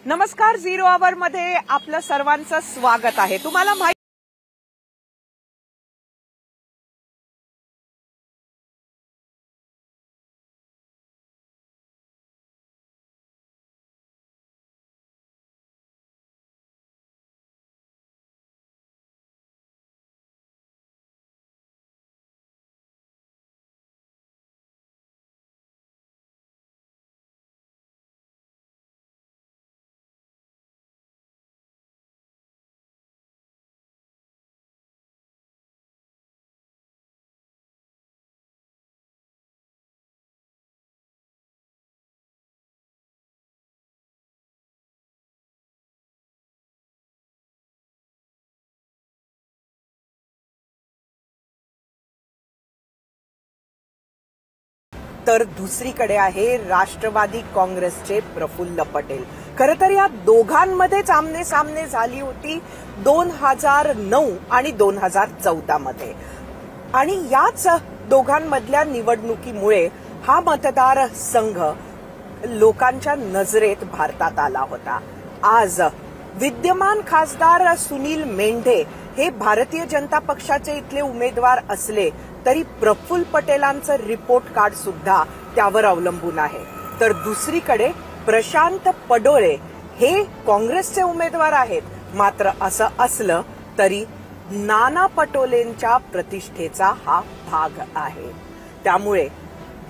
नमस्कार, झिरो आवर मध्ये आपलं सर्वांचं स्वागत आहे। तुम्हाला माहिती तर दुसरीकडे आहे राष्ट्रवादी काँग्रेसचे प्रफुल्ल पटेल। खरं तर या दोघांमध्येच आमने सामने झाली होती 2009 आणि 2014 मध्ये, आणि याच दोघांमधल्या निवडणुकीमुळे हा मतदार संघ लोकांच्या नजरेत भारतात आला होता। आज विद्यमान खासदार सुनील मेंढे हे भारतीय जनता पक्षाचे इथले उमेदवार असले तरी प्रफुल्ल पटेलांचं रिपोर्ट कार्ड सुद्धा त्यावर अवलंबून आहे। तर दुसरीकडे प्रशांत पडोळे हे काँग्रेसचे उमेदवार आहेत। मात्र असं असलं तरी नाना पटोलेंच्या प्रतिष्ठेचा हा भाग आहे। त्यामुळे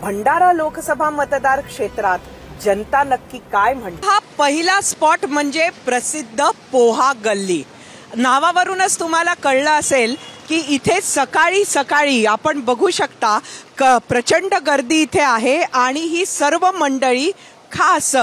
भंडारा लोकसभा मतदार क्षेत्रात जनता नक्की काय म्हणते। हा पहिला स्पॉट म्हणजे प्रसिद्ध पोहा गल्ली। नावावरूनच तुम्हाला कळलं असेल की इथे सकाळी सकाळी आपण बघू शकता प्रचंड गर्दी इथे आहे आणि ही सर्व मंडळी खास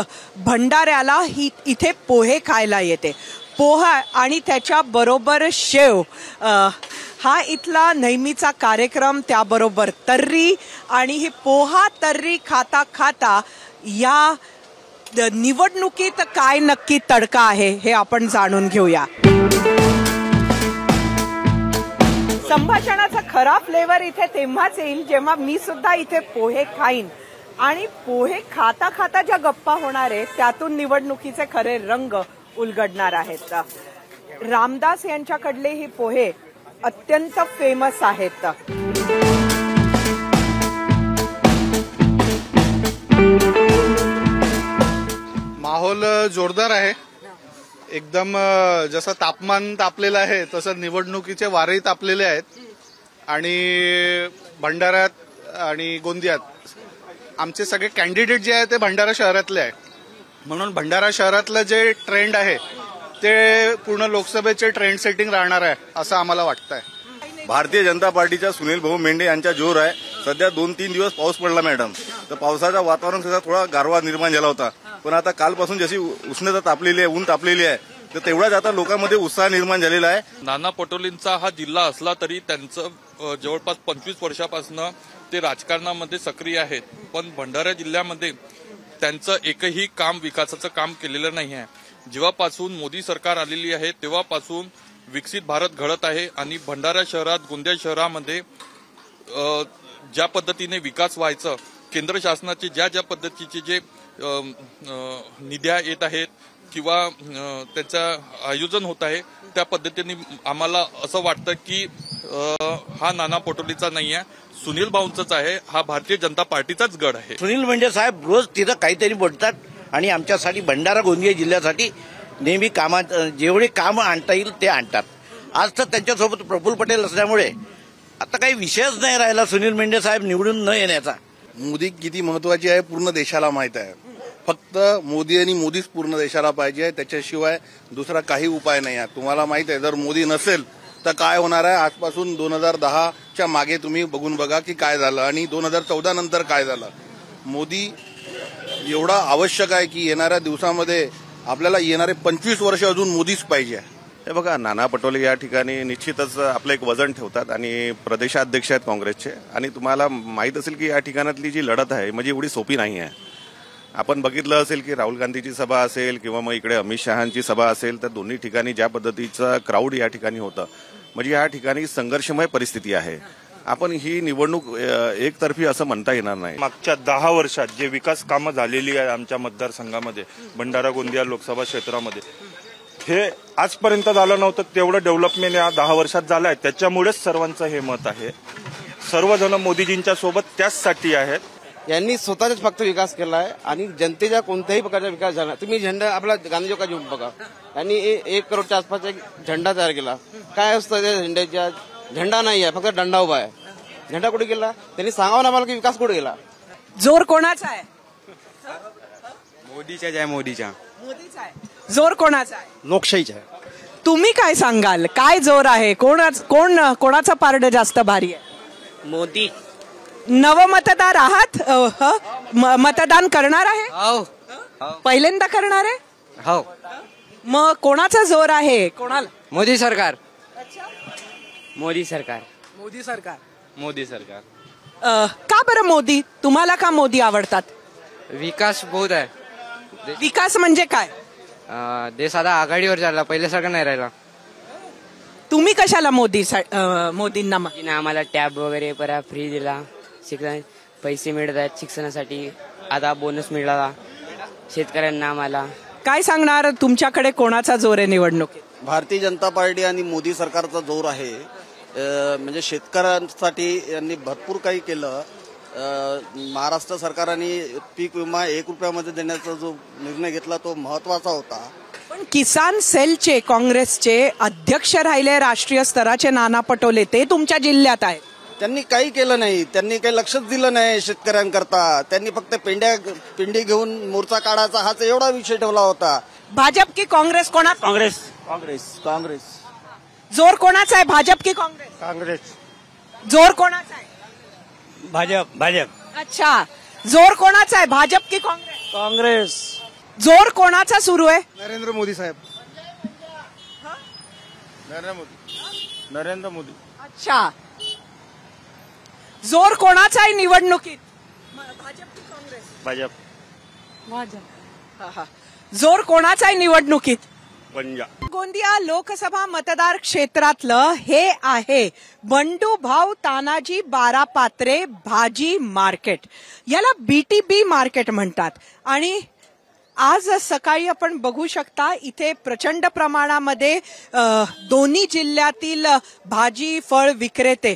भंडाऱ्याला ही इथे पोहे खायला येते। पोहा आणि त्याच्या बरोबर शेव हा इथला नेहमीचा कार्यक्रम, त्याबरोबर तर्री, आणि ही पोहा तर्री खाता खाता या निवडणुकीत काय नक्की तडका आहे हे आपण जाणून घेऊया। संभाषणाचा खरा फ्लेवर इथे तेव्हाच येईल जेव्हा मी सुद्धा इथे पोहे खाईन, आणि पोहे खाता खाता ज्या गप्पा होणार आहेत त्यातून निवडणुकीचे खरे रंग उलगडणार आहेत। रामदास यांच्याकडले हे पोहे अत्यंत फेमस आहेत। माहोल जोरदार आहे एकदम। जसं तापमान तापलेलं आहे तसं निवडणुकीचे वारेही तापलेले आहेत। आणि भंडाऱ्यात आणि गोंदियात आमचे सगळे कॅन्डिडेट जे आहेत ते भंडारा शहरातले आहे, म्हणून भंडारा शहरातलं जे ट्रेंड आहे ते पूर्ण लोकसभेचे ट्रेंड सेटिंग राहणार आहे असं आम्हाला वाटतंय। भारतीय जनता पार्टीच्या सुनील भाऊ मेंढे यांचा जोर आहे। सध्या 2-3 दिवस पाऊस पडला मॅडम, तर पावसाचं वातावरण थोडा गारवा निर्माण झाला होता, पण आता कालपासून जशी उष्णता तापलेली आहे, ऊन तापलेली आहे, तर तेवढाच आता लोकांमध्ये उत्साह निर्माण झालेला आहे। नाना पटोलेंचा हा जिल्हा असला तरी त्यांचं जवळपास 25 वर्षापासून ते राजकारणामध्ये सक्रिय आहेत, पण भंडारा जिल्ह्यामध्ये त्यांचं एकही काम विकासाचं काम केलेलं नाही आहे। जेव्हापासून मोदी सरकार आलेली आहे तेव्हापासून विकसित भारत घडत आहे, आणि भंडारा शहरात, गोंदिया शहरामध्ये ज्या पद्धतीने विकास व्हायचं, केंद्र शासनाचे ज्या पद्धतीचे जे निध्या येत आहेत किंवा त्याचं आयोजन होत आहे त्या पद्धतीने आम्हाला असं वाटतं की हा नाना पटोलेचा नाही आहे, सुनील भाऊंचाच आहे, हा भारतीय जनता पार्टीचाच गड आहे। सुनील मेंढे साहेब रोज तिथं काहीतरी बोलतात आणि आमच्यासाठी भंडारा गोंदिया जिल्ह्यासाठी नेहमी जेवढे काम आणता येईल ते आणतात। आज तर त्यांच्यासोबत प्रफुल्ल पटेल असल्यामुळे आता काही विषयच नाही राहिला सुनील मेंढे साहेब निवडून न येण्याचा। मोदी किती महत्वाची आहे पूर्ण देशाला माहित आहे। फक्त मोदी आणि मोदीच पूर्ण देशाला पाहिजे, त्याच्याशिवाय दुसरा काही उपाय नाही आहे। तुम्हाला माहित आहे जर मोदी नसेल तर काय होणार आहे। आजपासून 2010च्या मागे तुम्ही बघून बघा की काय झालं, आणि 2014 नंतर काय झालं। मोदी एवढा आवश्यक आहे की येणाऱ्या दिवसामध्ये आपल्याला येणारे 25 वर्ष अजून मोदीच पाहिजे। हे बघा, नाना पटोले या ठिकाणी निश्चितच आपलं एक वजन ठेवतात आणि प्रदेशाध्यक्ष आहेत काँग्रेसचे, आणि तुम्हाला माहीत असेल की या ठिकाणातली जी लढत आहे म्हणजे एवढी सोपी नाही आहे। आपण बघितलं असेल की राहुल गांधीची सभा असेल किंवा मग इकडे अमित शहांची सभा असेल, तर दोन्ही ठिकाणी ज्या पद्धतीचं क्राऊड या ठिकाणी होतं, म्हणजे या ठिकाणी संघर्षमय परिस्थिती आहे। आपण ही निवडणूक एकतर्फी असं म्हणता येणार नाही. मागच्या 10 वर्षात जे विकास कामं झालेली आहे आमच्या मतदारसंघामध्ये, भंडारा गोंदिया लोकसभा क्षेत्रामध्ये, हे आजपर्यंत झालं नव्हतं. तेवढं डेव्हलपमेंट या 10 वर्षात झालं आहे. त्याच्यामुळेच सर्वांचं हे मत आहे. सर्वजण मोदीजींच्या सोबत त्याचसाठी आहेत. यांनी स्वतःच फक्त विकास केला आहे आणि जनतेच्या कोणत्याही प्रकारचा विकास झाला. तुम्ही झेंडा आपला गांधी चौकात येऊन बघा, यांनी 1 करोडच्या आसपास एक झेंडा तयार केला. काय असतं त्या झेंड्याच्या? झेंडा नाही आहे, फक्त दंडा उभा आहे. झेंडा कुठे गेला? त्यांनी सांगावं ना मला की विकास कुठे गेला. जोर कोणाचा आहे? मोदीच्या जय मोदीच्या. मोदीचा आहे. जोर कोणाचा आहे? लोकशाहीच्या. तुम्ही काय सांगाल? काय जोर आहे? कोणाचा पारडं जास्त भारी आहे? मोदी. नवमतदार आहात? मतदान करणार आहे? हो. पहिल्यांदा करणार आहे? हो. मग कोणाचा जोर आहे? कोणाला? मोदी सरकार. मोदी सरकार. मोदी सरकार. मोदी सरकार. का बरं मोदी? तुम्हाला का मोदी आवडतात? विकास बहुत आहे. विकास म्हणजे काय? देश आता आघाडीवर झाला, पहिल्यासारखा नाही राहिला. तुम्ही कशाला मोदींना तिने आम्हाला टॅब वगैरे परत फ्री दिला. शिक्षण पैसे मिळत आहेत शिक्षणासाठी. आता बोनस मिळाला शेतकऱ्यांना. आम्हाला काय सांगणार? तुमच्याकडे कोणाचा जोर आहे निवडणुकीत? भारतीय जनता पार्टी आणि मोदी सरकारचा जोर आहे. म्हणजे शेतकऱ्यांसाठी यांनी भरपूर काही केलं. महाराष्ट्र सरकारने पीक विमा 1 रुपयामध्ये देण्याचा जो निर्णय घेतला तो महत्वाचा होता. पण किसान सेलचे काँग्रेसचे अध्यक्ष राहिले राष्ट्रीय स्तराचे नाना पटोले, ते तुमच्या जिल्ह्यात आहेत. त्यांनी काही केलं नाही. त्यांनी काही लक्षच दिलं नाही शेतकऱ्यांकरता. त्यांनी फक्त पिंडी घेऊन मोर्चा काढायचा हाच एवढा विषय ठेवला होता. भाजप की काँग्रेस? काँग्रेस. जोर कोणाचा आहे? भाजप की काँग्रेस? जोर कोणाचा आहे? भाजप. अच्छा, जोर कोणाचा आहे? भाजप की काँग्रेस? जोर कोणाचा सुरू आहे? नरेंद्र मोदी साहेब. नरेंद्र मोदी. अच्छा, जोर कोणाचा आहे निवडणुकीत? भाजप की काँग्रेस? भाजप. जोर कोणाचा आहे निवडणुकीत? पंजाब. गोंदिया लोकसभा मतदार क्षेत्रातलं हे आहे बंडूभाऊ तानाजी बारापात्रे भाजी मार्केट. याला BTB मार्केट म्हणतात. आणि आज सकाळी आपण बघू शकता इथे प्रचंड प्रमाणामध्ये दोन्ही जिल्ह्यातील भाजी फळ विक्रेते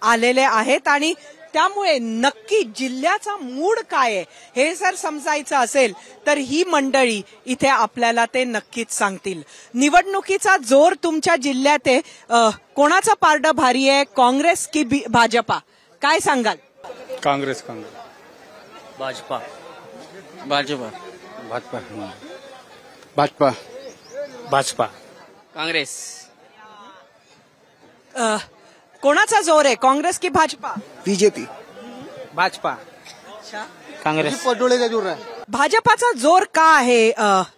आलेले आहेत. आणि त्यामुळे नक्की जिल्ह्याचा मूड काय आहे हे जर समजायचं असेल तर ही मंडळी इथे आपल्याला ते नक्कीच सांगतील. निवडणुकीचा जोर तुमच्या जिल्ह्यात आहे. कोणाचा पारडं भारी आहे? काँग्रेस की भाजपा? काय सांगाल? काँग्रेस. भाजपा. काँग्रेस. कोणाचा जोर आहे? काँग्रेस की भाजपा? बीजेपी. भाजपा. काँग्रेस. पटोलेचा जोर आहे. भाजपाचा जोर का आहे?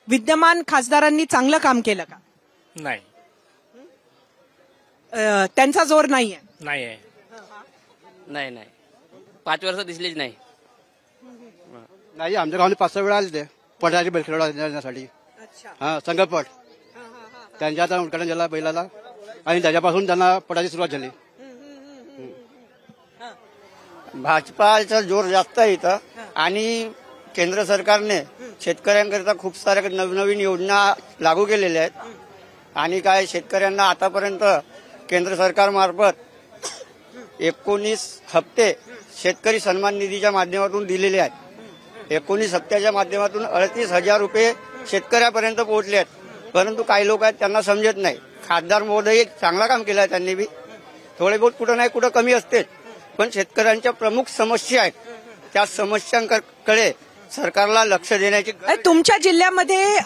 विद्यमान खासदारांनी चांगलं काम केलं का? नाही. त्यांचा जोर नाहीये. नाही 5 वर्ष दिसलीच नाही. नाही, आमच्या गावाने 5-6 वेळा आले ते पटाची बैल खेळण्यासाठी. संघपट त्यांच्या आता उद्घाटन झाला बैलाला आणि त्याच्यापासून त्यांना पटाची सुरुवात झाली. भाजपाचा जोर जास्त आहे इथं. आणि केंद्र सरकारने शेतकऱ्यांकरिता खूप साऱ्या नवनवीन योजना लागू केलेल्या आहेत. आणि काय शेतकऱ्यांना आतापर्यंत केंद्र सरकारमार्फत 19 हप्ते शेतकरी सन्मान निधीच्या माध्यमातून दिलेले आहेत. 19 हप्त्याच्या माध्यमातून 38,000 रुपये शेतकऱ्यापर्यंत पोहोचले आहेत. परंतु काही लोक आहेत त्यांना समजत नाही. खासदार महोदय चांगला काम केलं आहे त्यांनी बी. थोडे बहुत कुठं नाही कुठं कमी असते, पण शेतकऱ्यांच्या प्रमुख समस्या आहेत त्या समस्यांकडे सरकारला लक्ष देण्याची. तुमच्या जिल्ह्यामध्ये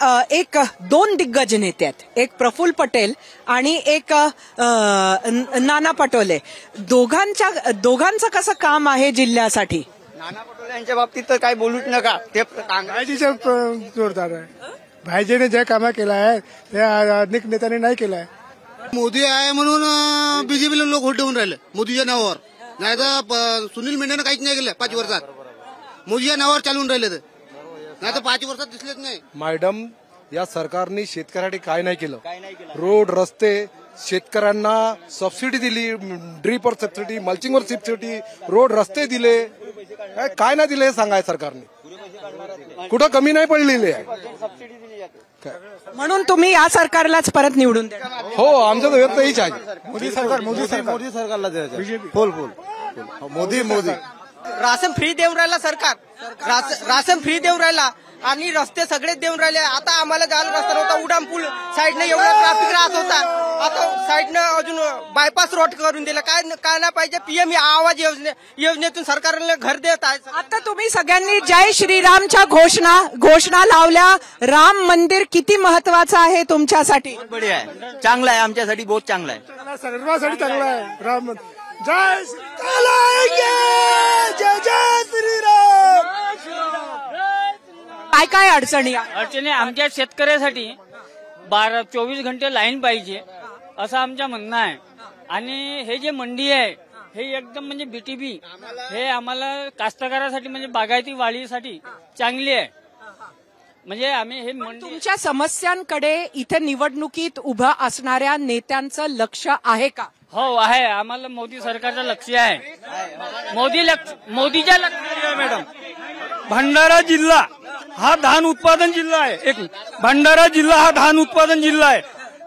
2 दिग्गज नेते आहेत. एक प्रफुल्ल पटेल आणि एक नाना पटोले. दोघांचं कसं काम आहे जिल्ह्यासाठी? नाना पटोले यांच्या बाबतीत तर काही बोलूच नका. ते भाजीचा जोरदार आहे. भाईजीने जे कामं केलं आहे ते अनेक नेत्यांनी नाही केलं आहे. मोदी आहे म्हणून बीजेपीला लोक व्होट देऊन राहिले मोदीच्या नावावर. नाही तर सुनील मेंढेनं काहीच नाही केलं 5 वर्षात. मोदीच्या नावावर चालून राहिले तर, नाही तर 5 वर्षात दिसलेच नाही. मॅडम, या सरकारने शेतकऱ्यासाठी काय नाही केलं. रोड रस्ते शेतकऱ्यांना सबसिडी दिली, ड्रीपवर सबसिडी, मल्चिंगवर सबसिडी, रोड रस्ते दिले, काय नाही दिले हे सांगाय सरकारने, कुठं कमी नाही पडलेली आहे. म्हणून तुम्ही या सरकारलाच परत निवडून द्या. हो, आमचं तर व्यक्त हीच आहे. मोदी सरकारला द्यायचं. फुल मोदी. राशन फ्री देऊन राहिला सरकार, राशन फ्री देऊन राहिला आणि रस्ते सगळेच देऊन राहिले. आता आम्हाला जायला रस्ता नव्हता, उडामपूल साईडने एवढा ट्रॅफिक राहत होता, आता साईडनं अजून बायपास रोड करून दिला. काय नाही पाहिजे. पीएम आवाज योजनेतून सरकारने घर देत आहे. आता तुम्ही सगळ्यांनी जय श्रीरामच्या घोषणा लावल्या. राम मंदिर किती महत्वाचं आहे तुमच्यासाठी? बढिया आहे, चांगला आहे, आमच्यासाठी बहुत चांगला आहे, सर्वांसाठी चांगला आहे. राम जय श्रीराम. काय अडचणी अडचणी आमच्या शेतकऱ्यासाठी 24 घंटे लाईन पाहिजे असं आमचं म्हणणं आहे. आणि हे जे मंडी आहे हे एकदम म्हणजे बीटीबी हे आम्हाला कास्तकारासाठी म्हणजे बागायती वाढीसाठी चांगली आहे. म्हणजे आम्ही हे तुमच्या समस्यांकडे इथे निवडणुकीत उभं असणाऱ्या नेत्यांचं लक्ष आहे का? हो आहे, आम्हाला मोदी सरकारचं लक्ष आहे. मोदीच्या लक्ष आहे मॅडम. भंडारा जिल्हा हा धान उत्पादन जिल्हा आहे. भंडारा जिल्हा हा धान उत्पादन जिल्हा आहे.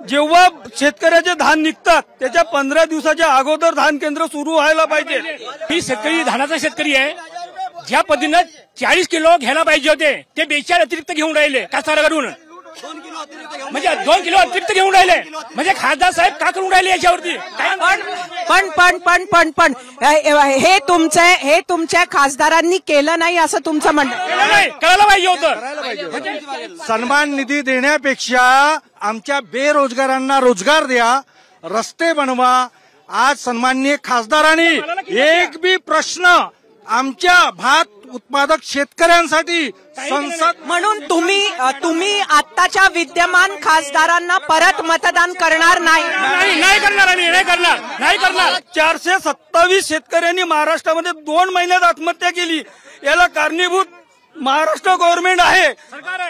जेव्हा शेतकऱ्याचे धान निघतात त्याच्या 15 दिवसाच्या अगोदर धान केंद्र सुरू व्हायला पाहिजे. ही शेतकरी धानाचा शेतकरी आहे. ज्या पद्धतीनं 40 किलो घ्यायला पाहिजे होते ते 42 अतिरिक्त घेऊन राहिले कास्तकाराकडून. म्हणजे 2 किलो अतिरिक्त घेऊन राहिले. म्हणजे खासदार साहेब का करून राहिले याच्यावरती? पण हे तुमच्या खासदारांनी केलं नाही असं तुमचं म्हणणं नाही? करायला पाहिजे होतं. सन्मान निधी देण्यापेक्षा आमच्या बेरोजगारांना रोजगार द्या, रस्ते बनवा. आज सन्माननीय खासदारांनी एक बी प्रश्न आमच्या भात उत्पादक शेतकऱ्यांसाठी संसद म्हणून तुम्ही आत्ताच्या विद्यमान खासदारांना परत मतदान करणार नाही? नाही करणार. 427 शेतकऱ्यांनी महाराष्ट्रामध्ये 2 महिन्यात आत्महत्या केली. याला कारणीभूत महाराष्ट्र गव्हर्नमेंट आहे.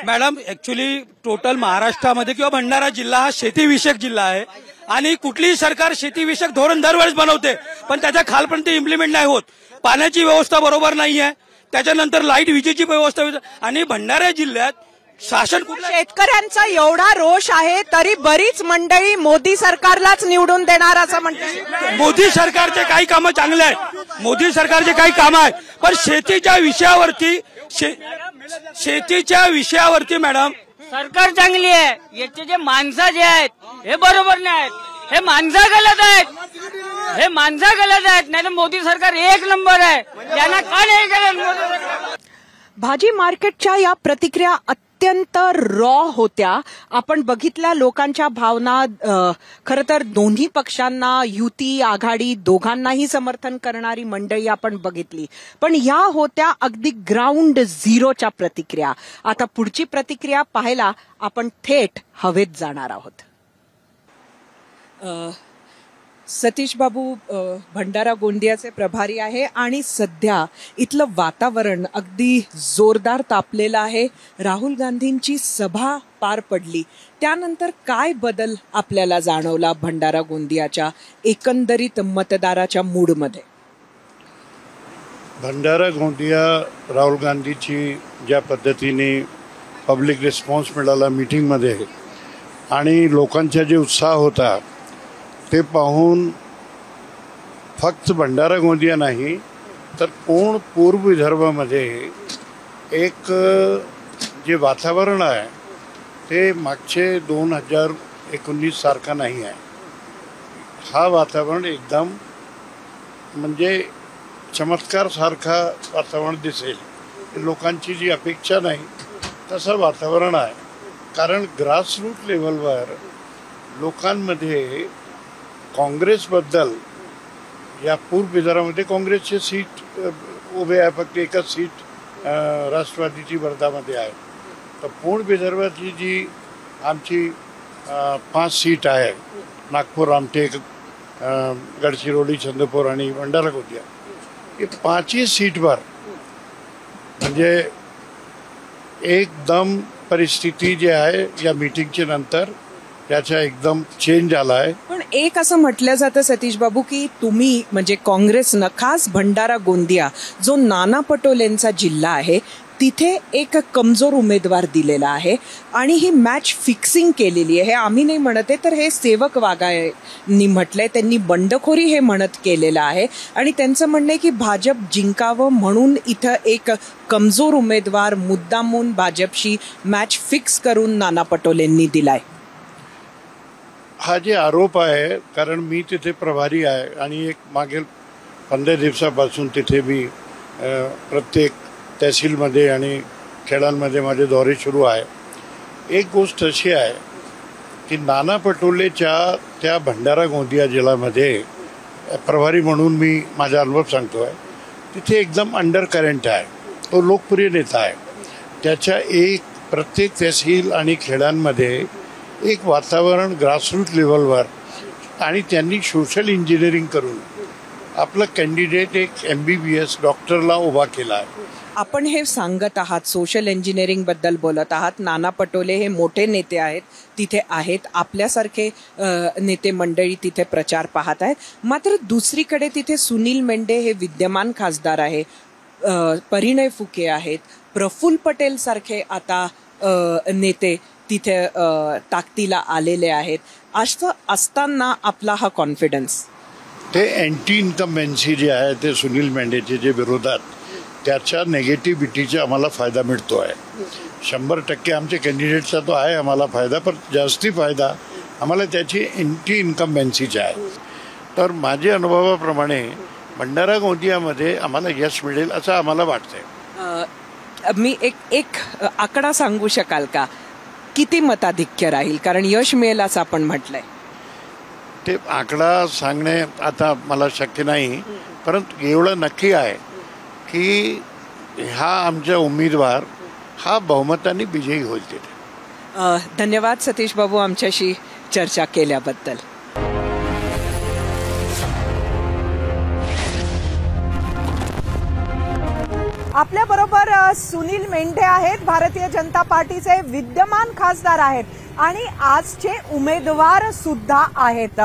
मॅडम, ऍक्च्युली टोटल महाराष्ट्रामध्ये किंवा भंडारा जिल्हा हा शेतीविषयक जिल्हा आहे आणि कुठलीही सरकार शेतीविषयक धोरण दरवेळेस बनवते पण त्याच्या खालपर्यंत इम्प्लिमेंट नाही होत. पाण्याची व्यवस्था बरोबर नाही आहे, त्याच्यानंतर लाईट विजेची व्यवस्था, आणि भंडारा जिल्ह्यात शासन शेतकऱ्यांचा एवढा रोष आहे तरी बरीच मंडळी मोदी सरकारलाच निवडून देणार असं म्हणते. मोदी सरकारचे काही कामं चांगले आहेत, मोदी सरकारचे काही कामं आहेत, पण शेतीच्या विषयावरती मॅडम सरकार चांगली आहे. याचे जे माणसं जे आहेत हे बरोबर नाही आहेत. हे माणसं गलत आहेत. नाही तर मोदी सरकार एक नंबर आहे. त्यांना का नाही केलं? भाजी मार्केटच्या या प्रतिक्रिया अत्यंत रॉ होत्या. आपण बघितल्या लोकांच्या भावना. खरं तर दोन्ही पक्षांना, युती आघाडी दोघांनाही समर्थन करणारी मंडळी आपण बघितली, पण या होत्या अगदी ग्राउंड झिरोच्या प्रतिक्रिया. आता पुढची प्रतिक्रिया पाहायला आपण थेट हवेत जाणार आहोत. सतीश बाबू भंडारा गोंदियाचे प्रभारी आहे आणि सध्या इथलं वातावरण अगदी जोरदार तापलेलं आहे. राहुल गांधींची सभा पार पडली त्यानंतर काय बदल आपल्याला जाणवला भंडारा गोंदियाच्या एकंदरीत मतदाराच्या मूडमध्ये? भंडारा गोंदिया राहुल गांधीची ज्या पद्धतीने पब्लिक रिस्पॉन्स मिळाला मीटिंगमध्ये आणि लोकांचा जे उत्साह होता ते पाहून फक्त भंडारा गोंदिया नाही तर पूर्व विदर्भामध्ये एक जे वातावरण आहे ते मागचे 2019 सारखा नाही आहे. हा वातावरण एकदम म्हणजे चमत्कार सारखा वातावरण दिसेल. लोकांची जी अपेक्षा नाही तसं वातावरण आहे. कारण ग्रासरूट लेवलवर लोकांमध्ये काँग्रेसबद्दल या पूर्व विदर्भामध्ये काँग्रेसचे सीट उभे आहे, फक्त एकच सीट राष्ट्रवादीची वर्धामध्ये आहे. तर पूर्ण विदर्भातली जी आमची 5 सीट आहे, नागपूर, रामटेक, गडचिरोली, चंद्रपूर आणि भंडारा गोंदिया, हे 5ही सीटवर म्हणजे एकदम परिस्थिती जी आहे या मीटिंगच्या नंतर त्याचा एकदम चेंज आला आहे. पण एक असं म्हटलं जातं सतीश बाबू की तुम्ही म्हणजे काँग्रेसनं खास भंडारा गोंदिया जो नाना पटोलेंचा जिल्हा आहे तिथे एक कमजोर उमेदवार दिलेला आहे आणि ही मॅच फिक्सिंग केलेली आहे. हे आम्ही नाही म्हणत आहे तर हे सेवक वाघांनी म्हटलंय, त्यांनी बंडखोरी हे म्हणत केलेलं आहे आणि त्यांचं म्हणणं आहे की भाजप जिंकावं म्हणून इथं एक कमजोर उमेदवार मुद्दामून भाजपशी मॅच फिक्स करून नाना पटोलेंनी दिलाय. हा जे आरोप आहे, कारण मी तिथे प्रभारी आहे आणि एक मागील 15 दिवसापासून तिथे मी प्रत्येक तहसीलमध्ये आणि खेड्यांमध्ये माझे दौरे सुरू आहे. एक गोष्ट अशी आहे की नाना पटोलेच्या त्या भंडारा गोंदिया जिल्ह्यामध्ये प्रभारी म्हणून मी माझा अनुभव सांगतो आहे. तिथे एकदम अंडर करंट आहे. तो लोकप्रिय नेता आहे. त्याच्या एक प्रत्येक तहसील आणि खेड्यांमध्ये एक वातावरण ग्रासरूट लेवलवर आणि त्यांनी सोशल इंजिनिअरिंग करून आपलं कॅन्डिडेट एक MBBS डॉक्टरला उभा केला आहे. आपण हे सांगत आहात, सोशल इंजिनिअरिंग बद्दल बोलत आहात. नाना पटोले हे मोठे नेते आहेत, तिथे आहेत. आपल्यासारखे नेते मंडळी तिथे प्रचार पाहत आहेत. मात्र दुसरीकडे तिथे सुनील मेंढे हे विद्यमान खासदार आहे, परिणय फुके आहेत, प्रफुल्ल पटेल सारखे आता नेते तिथे ताकदीला आलेले आहेत. असं असताना आपला हा कॉन्फिडन्स, ते अँटी इन्कम्बन्सी जे आहे ते सुनील मेंढेचे जे विरोधात त्याच्या नेगेटिव्हिटीचा आम्हाला फायदा मिळतो आहे. 100% आमच्या कॅन्डिडेटचा तो आहे आम्हाला फायदा, पण जास्ती फायदा आम्हाला त्याची अँटी इन्कम्बन्सीचा आहे. तर माझ्या अनुभवाप्रमाणे भंडारा गोंदियामध्ये आम्हाला यश मिळेल असं आम्हाला वाटतंय. मी एक आकडा सांगू शकाल का, किती मताधिक्य राहील? कारण यश मिळेल असं आपण म्हटलंय. ते आकडा सांगणे आता मला शक्य नाही, परंतु एवढं नक्की आहे की हा आमचा उमेदवार हा बहुमताने विजयी होईल तिथे. धन्यवाद सतीश बाबू आमच्याशी चर्चा केल्याबद्दल. आपल्या बरोबर सुनील मेंढे आहेत, भारतीय जनता पार्टीचे विद्यमान खासदार आहेत आणि आजचे उमेदवार सुद्धा आहेत.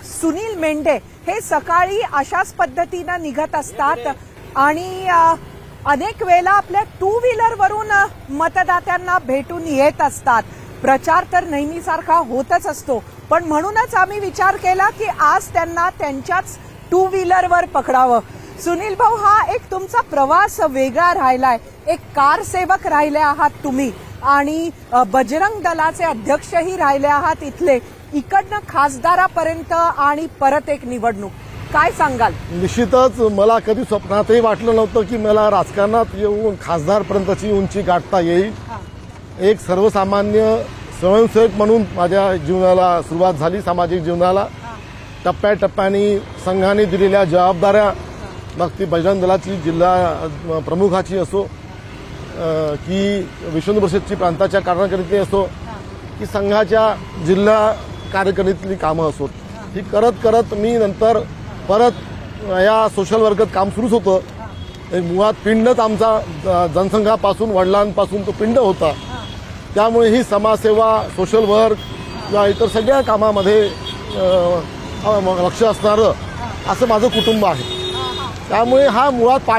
सुनील मेंढे हे सकाळी अशाच पद्धतीनं निघत असतात आणि अनेक वेळेला आपल्या 2 व्हीलरवरून मतदात्यांना भेटून येत असतात. प्रचार तर नेहमीसारखा होतच असतो, पण म्हणूनच आम्ही विचार केला की आज त्यांना त्यांच्याच 2 व्हीलरवर पकडावं. सुनील भाऊ, हा एक तुमचा प्रवास वेगळा राहिलाय. एक कार सेवक राहिले आहात तुम्ही आणि बजरंग दलाचे अध्यक्षही राहिले आहात इथले. इकडनं खासदारापर्यंत आणि परत एक निवडणूक, काय सांगाल? निश्चितच मला कधी स्वप्नातही वाटलं नव्हतं की मला राजकारणात येऊन खासदारपर्यंतची उंची गाठता येईल. एक सर्वसामान्य स्वयंसेवक म्हणून माझ्या जीवनाला सुरुवात झाली. सामाजिक जीवनाला टप्प्याटप्प्याने संघाने दिलेल्या जबाबदाऱ्या, मग ती बजरंग दलाची जिल्हा प्रमुखाची असो की विश्व परिषदची प्रांताच्या कार्यकारिणी असो की संघाच्या जिल्हा कार्यकारिणीतली कामं असोत, ही करत करत मी नंतर परत या सोशल वर्गात काम सुरूच होतं. एक मुळात पिंडच आमचा जनसंघापासून वडिलांपासून तो पिंड होता. त्यामुळे ही समाजसेवा, सोशल वर्क किंवा इतर सगळ्या कामामध्ये लक्ष असणारं असं माझं कुटुंब आहे. त्यामुळे हा मुळात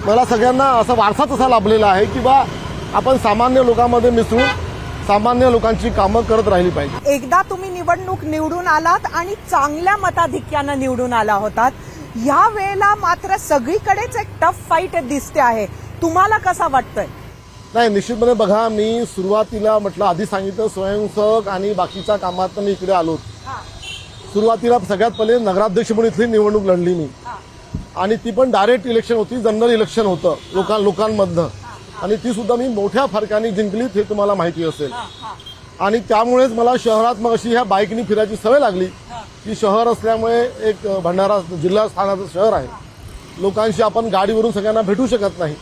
मला सगळ्यांना असा वारसाच असा लाभलेला आहे की बा आपण सामान्य लोकांमध्ये मिसळून सामान्य लोकांची कामं करत राहिली पाहिजे. एकदा तुम्ही निवडणूक निवडून आलात आणि चांगल्या मताधिक्यानं निवडून आला होतात. या वेळेला मात्र सगळीकडेच एक टफ फाईट दिसते आहे. तुम्हाला कसा वाटतंय? नाही, निश्चितपणे बघा, मी सुरुवातीला म्हटलं, आधी सांगितलं स्वयंसेवक आणि बाकीच्या कामात मी इकडे आलो. सुरुवातीला सगळ्यात पहिले नगराध्यक्ष म्हणून इथली निवडणूक लढली मी आणि ती पण डायरेक्ट इलेक्शन होती, जनरल इलेक्शन होतं लोकांमधनं आणि ती सुद्धा मी मोठ्या फरकाने जिंकलीत, हे तुम्हाला माहिती असेल. आणि त्यामुळेच मला शहरात मग अशी ह्या बाईकनी फिरायची सवय लागली की शहर असल्यामुळे एक भंडारा जिल्हा स्थानाचं शहर आहे, लोकांशी आपण गाडीवरून सगळ्यांना भेटू शकत नाही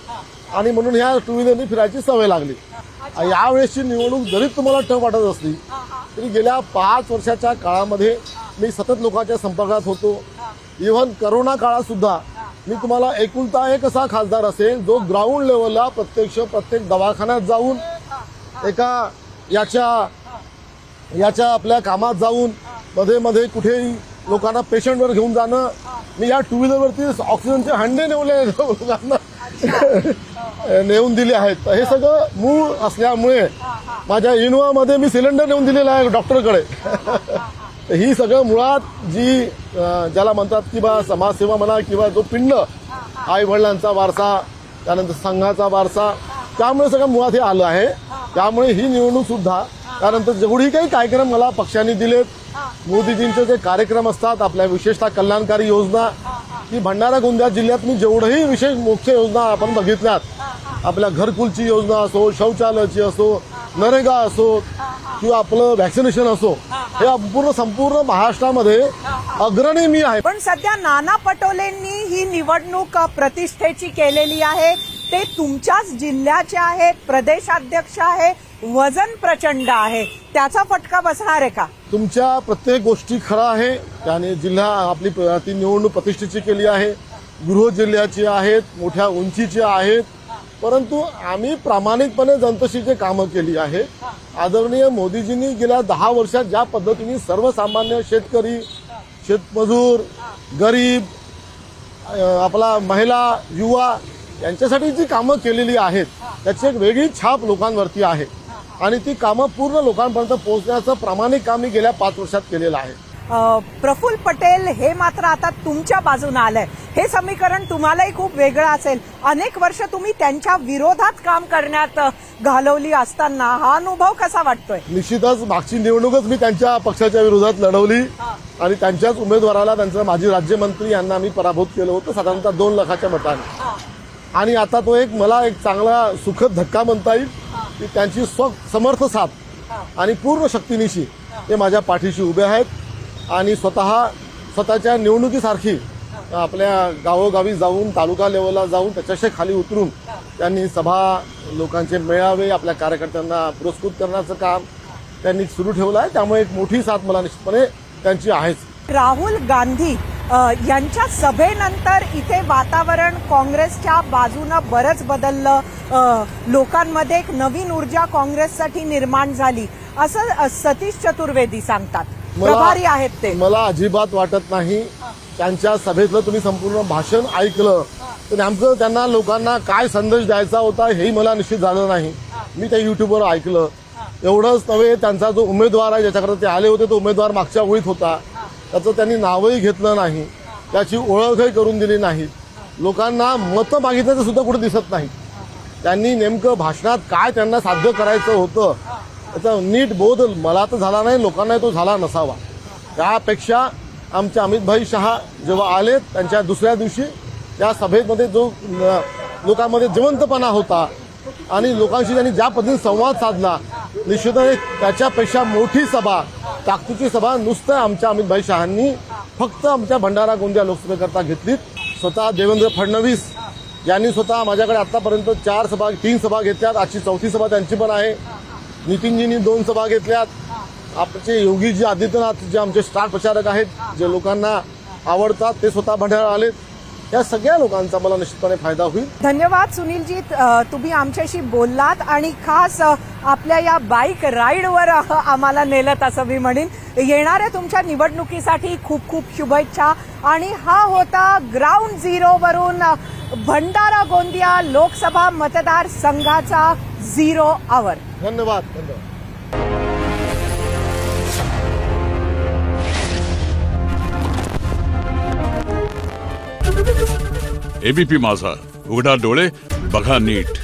आणि म्हणून ह्या 2 व्हीलरनी फिरायची सवय लागली. यावेळेसची निवडणूक जरी तुम्हाला टफ वाटत असली तरी गेल्या 5 वर्षाच्या काळामध्ये मी सतत लोकांच्या संपर्कात होतो. इव्हन करोना काळात सुद्धा मी तुम्हाला एकुलता एक असा खासदार असेल जो ग्राउंड लेवलला प्रत्येक दवाखान्यात जाऊन एका याच्या आपल्या कामात जाऊन मध्ये मध्ये कुठेही लोकांना पेशंटवर घेऊन जाणं, मी या टू व्हीलरवरती ऑक्सिजनचे हंडे नेवले लोकांना नेऊन दिले आहेत. हे सगळं मूळ असल्यामुळे माझ्या इनोवामध्ये मी सिलेंडर नेऊन दिलेला आहे डॉक्टरकडे. ही सगळं मुळात जी ज्याला म्हणतात की बा समाजसेवा म्हणा किंवा जो पिंड आई वडिलांचा वारसा, त्यानंतर संघाचा वारसा, त्यामुळे सगळं मुळात हे आलं आहे. त्यामुळे ही निवडणूक सुद्धा त्यानंतर जेवढी काही कार्यक्रम मला पक्षांनी दिलेत, मोदीजींचे जे कार्यक्रम असतात, आपल्या विशेषतः कल्याणकारी योजना, की भंडारा गोंदिया जिल्ह्यात मी जेवढंही विशेष मुख्य योजना आपण बघितल्यात, आपल्या घरकुलची योजना असो, शौचालयाची असो, नरेगा असो किंवा आपलं व्हॅक्सिनेशन असो, हे संपूर्ण महाराष्ट्रामध्ये अग्रणी मी आहे. पण सध्या नाना पटोलेंनी ही निवडणूक प्रतिष्ठेची केलेली आहे. ते तुमच्याच जिल्ह्याचे आहेत, प्रदेशाध्यक्ष आहे, वजन प्रचंड आहे. त्याचा फटका बसणार आहे का? तुमच्या प्रत्येक गोष्टी खरं आहे. त्याने जिल्हा आपली ती निवडणूक प्रतिष्ठेची केली आहे, गृह जिल्ह्याची आहेत, मोठ्या उंचीची आहेत. परंतु आम्ही प्रामाणिकपणे जनतेशी कामं केली आहे. आदरणीय मोदीजींनी गेल्या 10 वर्षात ज्या पद्धतीने सर्वसामान्य शेतकरी, शेतमजूर, गरीब, आपला महिला, युवा यांच्यासाठी जी कामं केलेली आहेत, त्याची एक वेगळी छाप लोकांवरती आहे आणि ती कामं पूर्ण लोकांपर्यंत पोहोचण्याचं प्रामाणिक काम मी गेल्या 5 वर्षात केलेलं आहे. प्रफुल्ल पटेल हे मात्र आता तुमच्या बाजूने आलंय. हे समीकरण तुम्हालाही खूप वेगळं असेल. अनेक वर्ष तुम्ही त्यांच्या विरोधात काम करण्यात घालवली असताना हा अनुभव कसा वाटतोय? निश्चितच मागची निवडणूकच मी त्यांच्या पक्षाच्या विरोधात लढवली आणि त्यांच्याच उमेदवाराला, त्यांचं माजी राज्यमंत्री यांना मी पराभूत केलं होतं साधारणतः 2 लाखाच्या मताने. आणि आता तो मला एक चांगला सुखद धक्का म्हणता येईल की त्यांची समर्थ साथ आणि पूर्ण शक्तीनिशी ते माझ्या पाठीशी उभे आहेत आणि स्वतःच्या निवडणुकीसारखी आपल्या गावोगावी जाऊन, तालुका लेवलला जाऊन, त्याच्याशी खाली उतरून त्यांनी सभा, लोकांचे मेळावे, आपल्या कार्यकर्त्यांना पुरस्कृत करण्याचं काम त्यांनी सुरू ठेवलं आहे. त्यामुळे एक मोठी साथ मला निश्चितपणे त्यांची आहेच. राहुल गांधी यांच्या सभेनंतर इथे वातावरण काँग्रेसच्या बाजूनं बरंच बदललं. लोकांमध्ये एक नवीन ऊर्जा काँग्रेससाठी निर्माण झाली असं सतीश चतुर्वेदी सांगतात. प्रभारी आहेत ते. मला अजिबात वाटत नाही. त्यांच्या सभेतलं तुम्ही संपूर्ण भाषण ऐकलं तर नेमकं त्यांना लोकांना काय संदेश द्यायचा होता हेही मला निश्चित झालं नाही. मी ते युट्यूबवर ऐकलं. एवढंच नव्हे, त्यांचा जो उमेदवार आहे ज्याच्याकडे ते आले होते तो उमेदवार मागच्या ओळीत होता, त्याचं त्यांनी नावही घेतलं नाही, त्याची ओळखही करून दिली नाही. लोकांना मतं मागितल्याचं सुद्धा कुठे दिसत नाही. त्यांनी नेमकं भाषणात काय त्यांना साध्य करायचं होतं त्याचा नीट बोध मला तर झाला नाही, लोकांना तो झाला नसावा. त्यापेक्षा आमचे अमितभाई शहा जेव्हा आले त्यांच्या दुसऱ्या दिवशी त्या सभेमध्ये जो लोकांमध्ये जिवंतपणा होता आणि लोकांशी त्यांनी ज्या पद्धतीने संवाद साधला, निश्चितच त्याच्यापेक्षा मोठी सभा, ताकदीची सभा नुसतं आमच्या अमितभाई शहांनी फक्त आमच्या भंडारा गोंदिया लोकसभेकरता घेतलीत. स्वतः देवेंद्र फडणवीस यांनी स्वतः माझ्याकडे आतापर्यंत 3 सभा घेतल्यात. आजची 4थी सभा त्यांची पण आहे. नितीनजींनी 2 सभा घेतल्यात. आमचे योगीजी आदित्यनाथ जे आमचे स्टार प्रचारक आहेत, जे लोकांना आवडतात, ते स्वतः भंडारा आलेत. या सगळ्या लोकांचा मला निश्चितपणे फायदा होईल. धन्यवाद सुनीलजी, तुम्ही आमच्याशी बोललात आणि खास आपल्या या बाईक राईडवर आम्हाला नेलत असं मी म्हणेन. येणाऱ्या तुमच्या निवडणुकीसाठी खूप खूप शुभेच्छा. आणि हा होता ग्राउंड झिरो वरून भंडारा गोंदिया लोकसभा मतदारसंघाचा 0 आवर. धन्यवाद. एबीपी माझा, उघडा डोळे बघा नीट.